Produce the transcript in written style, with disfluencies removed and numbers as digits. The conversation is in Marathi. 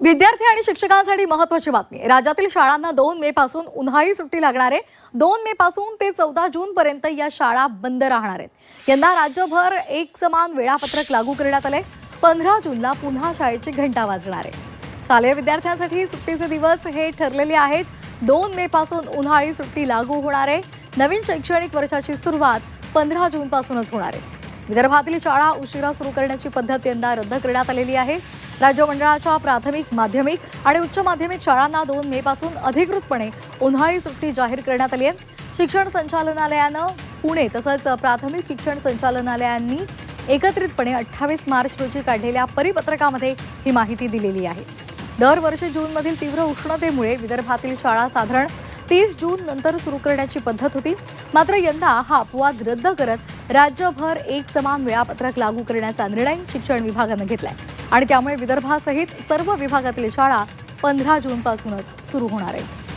विद्यार्थी आणि शिक्षकांसाठी महत्त्वाची बातमी। राज्यातील शाळांना 2 मे पासून उन्हाळी सुट्टी लागणार आहे। 2 मे पासून ते 14 जून पर्यंत या शाळा बंद राहणार आहेत। यंदा राज्यभर एक समान वेळापत्रक लागू करण्यात आले। 15 जूनला पुन्हा शाळेची घंटा वाजणार आहे। शालेय विद्यार्थ्यांसाठी सुट्टीचे दिवस हे ठरलेले आहेत। 2 मे पासून उन्हाळी सुट्टी लागू होणार आहे। नवीन शैक्षणिक वर्षाची सुरुवात 15 जून पासूनच होणार आहे। विदर्भातील शाळा उशिरा सुरू करण्याची पद्धत यंदा रद्द करण्यात आलेली आहे। राज्य मंडळाच्या प्राथमिक, माध्यमिक आणि उच्च माध्यमिक शाळांना 2 मे पासून अधिकृतपणे उन्हाळी सुट्टी जाहीर करण्यात आली आहे। शिक्षण संचालनालयानं पुणे तसंच प्राथमिक शिक्षण संचालनालयांनी एकत्रितपणे 28 मार्च रोजी काढलेल्या परिपत्रकामध्ये ही माहिती दिलेली आहे। दरवर्षी जूनमधील तीव्र उष्णतेमुळे विदर्भातील शाळा साधारण 30 जून नंतर सुरू करण्याची पद्धत होती। मात्र यंदा हा अपवाद रद्द करत राज्यभर एक समान वेळापत्रक लागू करण्याचा निर्णय शिक्षण विभागानं घेतलाय आणि त्यामुळे विदर्भासहित सर्व विभागातील शाळा 15 जून पासूनच सुरू होणार आहेत।